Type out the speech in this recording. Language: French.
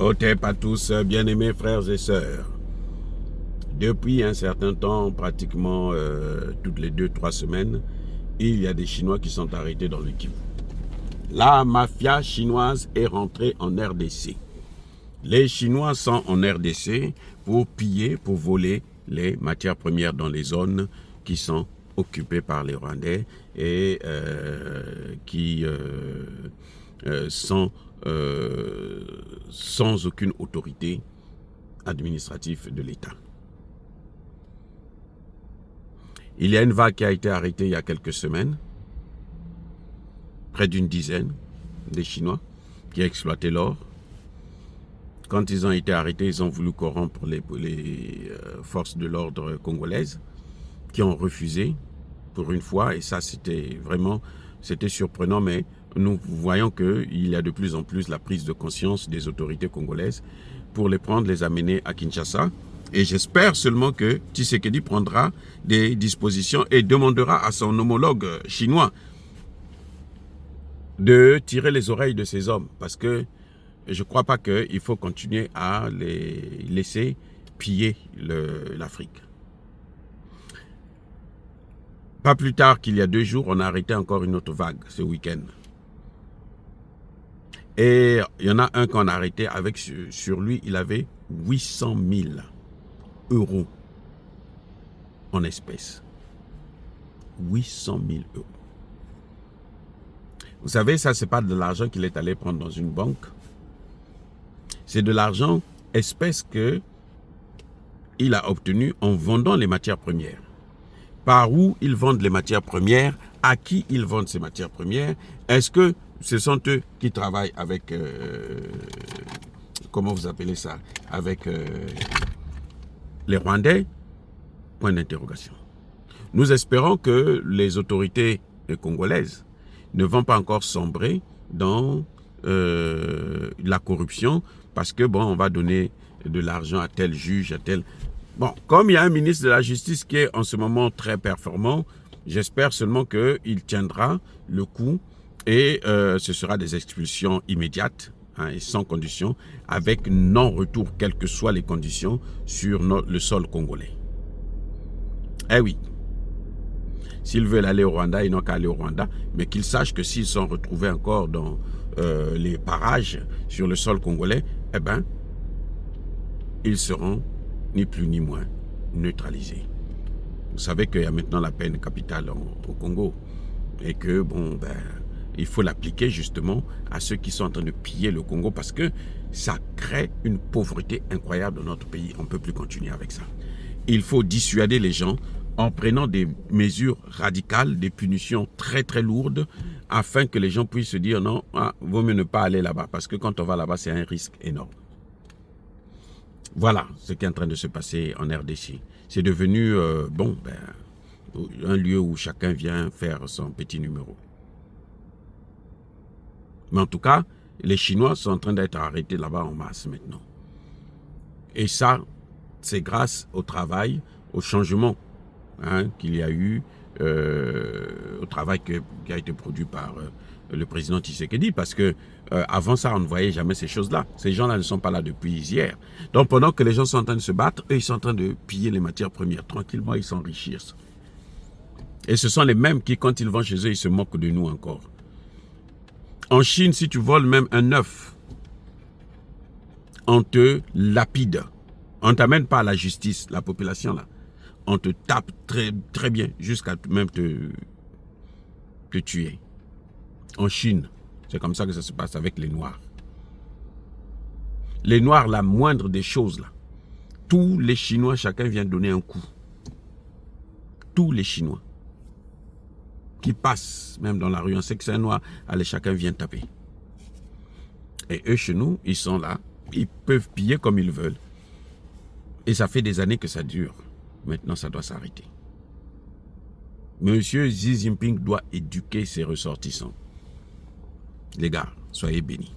Otep à tous, bien-aimés frères et sœurs. Depuis un certain temps, pratiquement toutes les 2-3 semaines, il y a des Chinois qui sont arrêtés dans le Kivu. La mafia chinoise est rentrée en RDC. Les Chinois sont en RDC pour piller, pour voler les matières premières dans les zones qui sont occupées par les Rwandais et qui sont sans aucune autorité administrative de l'État. Il y a une vague qui a été arrêtée il y a quelques semaines, près d'une dizaine des Chinois qui exploitaient l'or. Quand ils ont été arrêtés, ils ont voulu corrompre les forces de l'ordre congolaises qui ont refusé pour une fois. Et ça, c'était surprenant, mais nous voyons qu'il y a de plus en plus la prise de conscience des autorités congolaises pour les prendre, les amener à Kinshasa. Et j'espère seulement que Tshisekedi prendra des dispositions et demandera à son homologue chinois de tirer les oreilles de ces hommes. Parce que je ne crois pas qu'il faut continuer à les laisser piller l'Afrique. Pas plus tard qu'il y a 2 jours, on a arrêté encore une autre vague ce week-end. Et il y en a un qu'on a arrêté avec, sur lui, il avait 800 000 euros en espèces. 800 000 euros. Vous savez, ça, ce n'est pas de l'argent qu'il est allé prendre dans une banque. C'est de l'argent espèce qu'il a obtenu en vendant les matières premières. Par où ils vendent les matières premières, à qui ils vendent ces matières premières. Est-ce que ce sont eux qui travaillent avec, comment vous appelez ça, avec les Rwandais? Point d'interrogation. Nous espérons que les autorités congolaises ne vont pas encore sombrer dans la corruption parce que, bon, on va donner de l'argent à tel juge, à tel... Bon, comme il y a un ministre de la Justice qui est en ce moment très performant, j'espère seulement qu'il tiendra le coup et ce sera des expulsions immédiates et sans condition, avec non-retour, quelles que soient les conditions, sur le sol congolais. Eh oui, s'ils veulent aller au Rwanda, ils n'ont qu'à aller au Rwanda, mais qu'ils sachent que s'ils sont retrouvés encore dans les parages sur le sol congolais, eh bien, ils seront ni plus ni moins neutralisés. Vous savez qu'il y a maintenant la peine capitale au Congo et que, bon, ben, il faut l'appliquer justement à ceux qui sont en train de piller le Congo parce que ça crée une pauvreté incroyable dans notre pays. On ne peut plus continuer avec ça. Il faut dissuader les gens en prenant des mesures radicales, des punitions très très lourdes afin que les gens puissent se dire non, vaut mieux ne pas aller là-bas parce que quand on va là-bas, c'est un risque énorme. Voilà ce qui est en train de se passer en RDC. C'est devenu un lieu où chacun vient faire son petit numéro. Mais en tout cas, les Chinois sont en train d'être arrêtés là-bas en masse maintenant. Et ça, c'est grâce au travail, au changement qu'il y a eu, au travail qui a été produit par le président Tshisekedi, parce que avant ça, on ne voyait jamais ces choses-là. Ces gens-là ne sont pas là depuis hier. Donc pendant que les gens sont en train de se battre, eux, ils sont en train de piller les matières premières. Tranquillement, ils s'enrichissent. Et ce sont les mêmes qui, quand ils vont chez eux, ils se moquent de nous encore. En Chine, si tu voles même un œuf, on te lapide. On ne t'amène pas à la justice, la population là. On te tape très, très bien jusqu'à même te tuer. En Chine, c'est comme ça que ça se passe avec les Noirs. Les Noirs, la moindre des choses là. Tous les Chinois, chacun vient donner un coup. Tous les Chinois qui passent, même dans la rue, on sait que c'est un Noir, allez, chacun vient taper. Et eux, chez nous, ils sont là, ils peuvent piller comme ils veulent. Et ça fait des années que ça dure. Maintenant, ça doit s'arrêter. Monsieur Xi Jinping doit éduquer ses ressortissants. Les gars, soyez bénis.